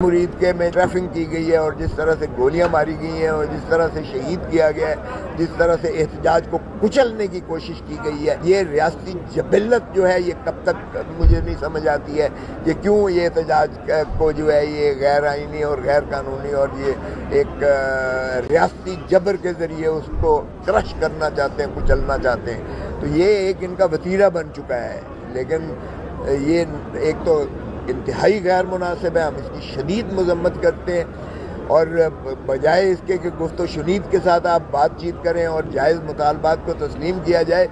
مرید کے میں ٹریفنگ کی گئی ہے اور جس طرح سے گولیاں ماری گئی ہیں اور جس طرح سے شہید کیا گیا ہے، جس طرح سے احتجاج کو کچلنے کی کوشش کی گئی ہے، یہ ریاستی جبلت جو ہے یہ کب تک مجھے نہیں سمجھ آتی ہے کہ کیوں یہ احتجاج کو جو ہے یہ غیر آئینی اور غیر قانونی اور یہ ایک ریاستی جبر کے ذریعے اس کو کرش کرنا چاہتے ہیں، کچلنا چاہتے ہیں۔ تو یہ ایک ان کا وتیرہ بن چکا ہے، لیکن یہ ایک تو انتہائی غیر مناسب ہے، ہم اس کی شدید مذمت کرتے ہیں، اور بجائے اس کے کہ گفت و شنید کے ساتھ آپ بات چیت کریں اور جائز مطالبات کو تسلیم کیا جائے،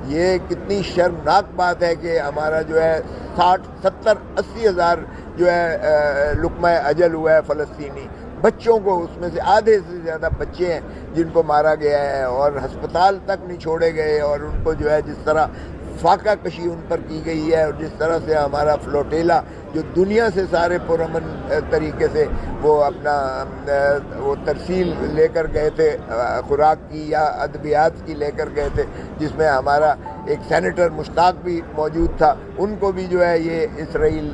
یہ کتنی شرمناک بات ہے کہ ہمارا جو ہے 60 70 80 ہزار جو ہے لقمہ اجل ہوا ہے فلسطینی بچوں کو، اس میں سے آدھے سے زیادہ بچے ہیں جن کو مارا گیا ہے اور ہسپتال تک نہیں چھوڑے گئے، اور ان کو جو ہے جس طرح فاقہ کشی ان پر کی گئی ہے، اور جس طرح سے ہمارا فلوٹیلا جو دنیا سے سارے پرامن طریقے سے وہ اپنا وہ ترسیل لے کر گئے تھے، خوراک کی یا ادویات کی لے کر گئے تھے، جس میں ہمارا ایک سینیٹر مشتاق بھی موجود تھا، ان کو بھی جو ہے یہ اسرائیل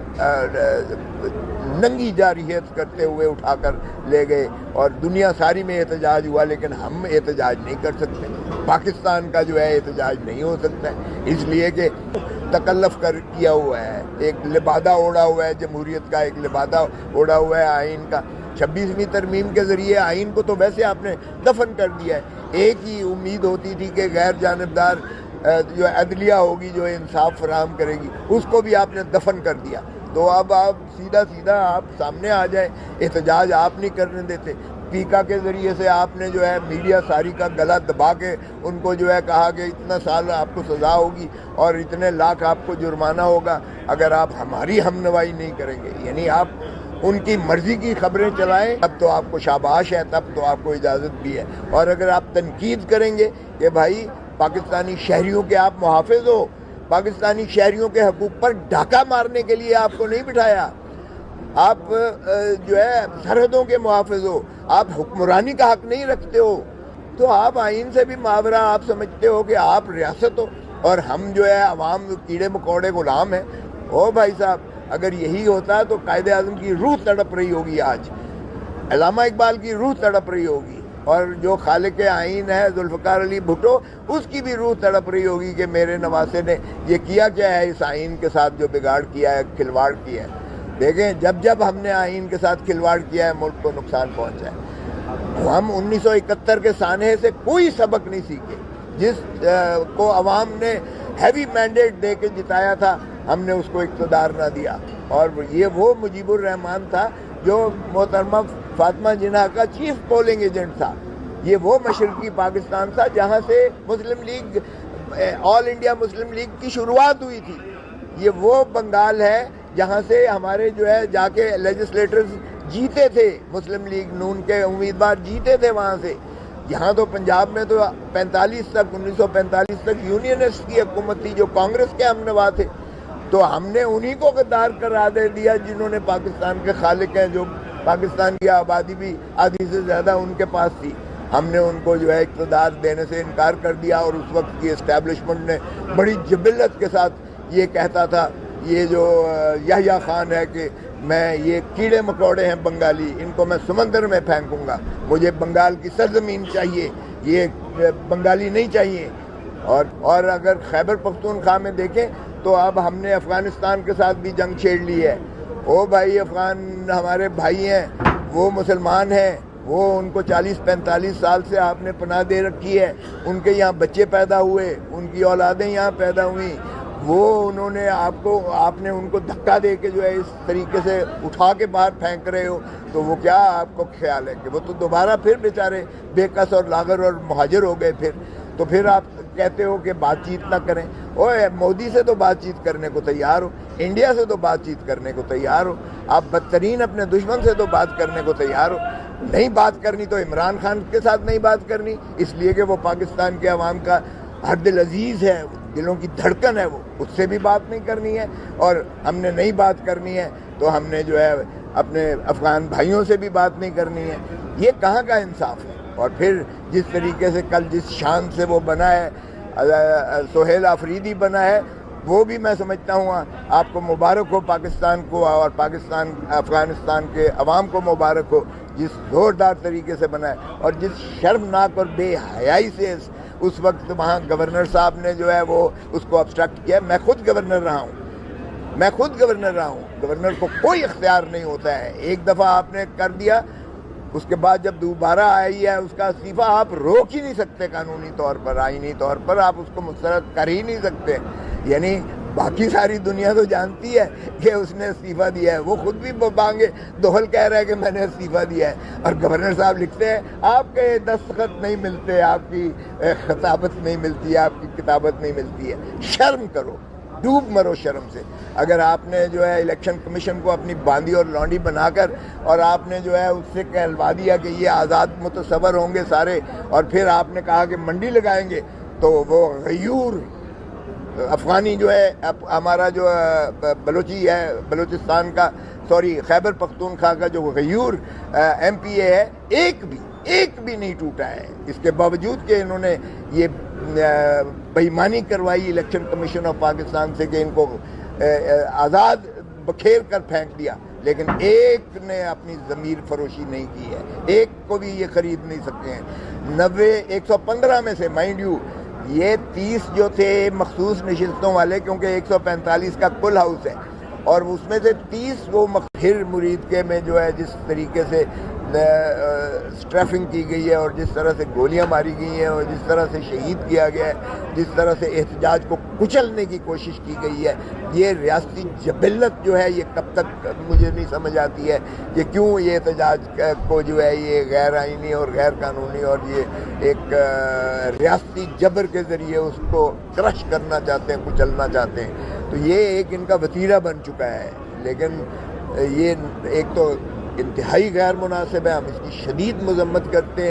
ننگی جارحیت کرتے ہوئے اٹھا کر لے گئے، اور دنیا ساری میں احتجاج ہوا، لیکن ہم احتجاج نہیں کر سکتے، پاکستان کا جو ہے احتجاج نہیں ہو سکتا ہے، اس لیے کہ تکلف کیا ہوا ہے، ایک لبادہ اوڑھا ہوا ہے جمہوریت کا، ایک لبادہ اوڑھا ہوا ہے آئین کا۔ 26ویں ترمیم کے ذریعے آئین کو تو ویسے آپ نے دفن کر دیا ہے، ایک ہی امید ہوتی تھی کہ غیر جانبدار جو عدلیہ ہوگی جو انصاف فراہم کرے گی، اس کو بھی آپ نے دفن کر دیا۔ تو اب آپ سیدھا آپ سامنے آ جائیں، احتجاج آپ نہیں کرنے دیتے، پیکا کے ذریعے سے آپ نے جو ہے میڈیا ساری کا گلا دبا کے ان کو جو ہے کہا کہ اتنا سال آپ کو سزا ہوگی اور اتنے لاکھ آپ کو جرمانہ ہوگا اگر آپ ہماری ہمنوائی نہیں کریں گے، یعنی آپ ان کی مرضی کی خبریں چلائیں، تب تو آپ کو شاباش ہے، تب تو آپ کو اجازت بھی ہے، اور اگر آپ تنقید کریں گے کہ بھائی پاکستانی شہریوں کے آپ محافظ ہو، پاکستانی شہریوں کے حقوق پر ڈاکہ مارنے کے لیے آپ کو نہیں بٹھایا، آپ جو ہے سرحدوں کے محافظ ہو، آپ حکمرانی کا حق نہیں رکھتے ہو، تو آپ آئین سے بھی ماورا آپ سمجھتے ہو کہ آپ ریاست ہو اور ہم جو ہے عوام کیڑے مکوڑے غلام ہیں۔ او بھائی صاحب، اگر یہی ہوتا تو قائد اعظم کی روح تڑپ رہی ہوگی، آج علامہ اقبال کی روح تڑپ رہی ہوگی، اور جو خالق آئین ہے ذوالفقار علی بھٹو، اس کی بھی روح تڑپ رہی ہوگی کہ میرے نواسے نے یہ کیا کیا ہے اس آئین کے ساتھ، جو بگاڑ کیا ہے، کھلواڑ کیا ہے۔ دیکھیں جب ہم نے آئین کے ساتھ کھلواڑ کیا ہے ملک کو نقصان پہنچا ہے۔ ہم 1971 کے سانحے سے کوئی سبق نہیں سیکھے، جس کو عوام نے ہیوی مینڈیٹ دے کے جتایا تھا، ہم نے اس کو اقتدار نہ دیا، اور یہ وہ مجیب الرحمان تھا جو محترمہ فاطمہ جناح کا چیف پولنگ ایجنٹ تھا، یہ وہ مشرقی پاکستان تھا جہاں سے مسلم لیگ، آل انڈیا مسلم لیگ کی شروعات ہوئی تھی، یہ وہ بنگال ہے جہاں سے ہمارے جو ہے جا کے لیجسلیٹرز جیتے تھے، مسلم لیگ نون کے امیدوار جیتے تھے وہاں سے۔ یہاں تو پنجاب میں تو 1945 تک یونینسٹ کی حکومت تھی جو کانگریس کے ہم نوا تھے، تو ہم نے انہی کو غدار قرار دے دیا جنہوں نے پاکستان کے خالق ہیں، جو پاکستان کی آبادی بھی آدھی سے زیادہ ان کے پاس تھی، ہم نے ان کو جو ہے اقتدار دینے سے انکار کر دیا، اور اس وقت کی اسٹیبلشمنٹ نے بڑی جبلت کے ساتھ یہ کہتا تھا، یہ جو یحییٰ خان ہے کہ میں یہ کیڑے مکوڑے ہیں بنگالی، ان کو میں سمندر میں پھینکوں گا، مجھے بنگال کی سرزمین چاہیے، یہ بنگالی نہیں چاہیے۔ اور اگر خیبر پختونخوا میں دیکھیں تو اب ہم نے افغانستان کے ساتھ بھی جنگ چھیڑ لی ہے۔ او بھائی، افغان ہمارے بھائی ہیں، وہ مسلمان ہیں، وہ ان کو 40-45 سال سے آپ نے پناہ دے رکھی ہے، ان کے یہاں بچے پیدا ہوئے، ان کی اولادیں یہاں پیدا ہوئیں، وہ انہوں نے آپ نے ان کو دھکا دے کے جو ہے اس طریقے سے اٹھا کے باہر پھینک رہے ہو، تو وہ کیا آپ کو خیال ہے کہ وہ تو دوبارہ پھر بیچارے بے کس اور لاغر اور مہاجر ہو گئے، تو پھر آپ کہتے ہو کہ بات چیت نہ کریں؟ اوے مودی سے تو بات چیت کرنے کو تیار ہو، انڈیا سے تو بات چیت کرنے کو تیار ہو، آپ بدترین اپنے دشمن سے تو بات کرنے کو تیار ہو، نہیں بات کرنی تو عمران خان کے ساتھ نہیں بات کرنی، اس لیے کہ وہ پاکستان کے عوام کا ہر دل عزیز ہے، دلوں کی دھڑکن ہے، وہ اس سے بھی بات نہیں کرنی ہے، اور ہم نے نہیں بات کرنی ہے تو ہم نے جو ہے اپنے افغان بھائیوں سے بھی بات نہیں کرنی ہے۔ یہ کہاں کا انصاف ہے؟ اور پھر جس طریقے سے کل جس شان سے وہ بنا ہے، سہیل آفریدی بنا ہے، وہ بھی میں سمجھتا ہوں آپ کو مبارک ہو پاکستان کو، اور افغانستان کے عوام کو مبارک ہو جس زوردار طریقے سے بنا ہے، اور جس شرمناک اور بے حیائی سے اس وقت وہاں گورنر صاحب نے جو ہے وہ اس کو ابسٹرکٹ کیا۔ میں خود گورنر رہا ہوں، گورنر کو کوئی اختیار نہیں ہوتا ہے۔ ایک دفعہ آپ نے کر دیا، اس کے بعد جب دوبارہ آئی ہے اس کا استعفیٰ آپ روک ہی نہیں سکتے، قانونی طور پر، آئینی طور پر آپ اس کو مسترد کر ہی نہیں سکتے۔ یعنی باقی ساری دنیا تو جانتی ہے کہ اس نے استعفیٰ دیا ہے، وہ خود بھی بانگے دہل کہہ رہا ہے کہ میں نے استعفیٰ دیا ہے، اور گورنر صاحب لکھتے ہیں آپ کے دستخط نہیں ملتے، آپ کی خطابت نہیں ملتی ہے، آپ کی کتابت نہیں ملتی ہے۔ شرم کرو، ڈوب مرو شرم سے۔ اگر آپ نے جو ہے الیکشن کمیشن کو اپنی باندی اور لونڈی بنا کر، اور آپ نے جو ہے اس سے کہلوا دیا کہ یہ آزاد متصور ہوں گے سارے، اور پھر آپ نے کہا کہ منڈی لگائیں گے، تو وہ غیور افغانی جو ہے، ہمارا جو بلوچی ہے، بلوچستان کا، خیبر پختونخوا کا جو غیور ایم پی اے ہے، ایک بھی نہیں ٹوٹا ہے، اس کے باوجود کہ انہوں نے یہ بےایمانی کروائی الیکشن کمیشن آف پاکستان سے کہ ان کو آزاد بکھیر کر پھینک دیا، لیکن ایک نے اپنی ضمیر فروشی نہیں کی ہے، ایک کو بھی یہ خرید نہیں سکتے ہیں۔ 115 میں سے مائنڈ یو، یہ 30 جو تھے مخصوص نشستوں والے، کیونکہ 145 کا کل ہاؤس ہے، اور اس میں سے 30 وہ پھر مرید کے میں جو ہے جس طریقے سے اسٹریفنگ کی گئی ہے، اور جس طرح سے گولیاں ماری گئی ہیں، اور جس طرح سے شہید کیا گیا ہے، جس طرح سے احتجاج کو کچلنے کی کوشش کی گئی ہے، یہ ریاستی جبلت جو ہے یہ کب تک مجھے نہیں سمجھ آتی ہے کہ کیوں یہ احتجاج کو جو ہے یہ غیر آئینی اور غیر قانونی اور یہ ایک ریاستی جبر کے ذریعے اس کو کرش کرنا چاہتے ہیں، کچلنا چاہتے ہیں۔ تو یہ ایک ان کا وتیرہ بن چکا ہے، لیکن یہ ایک تو انتہائی غیر مناسب ہے، ہم اس کی شدید مذمت کرتے ہیں۔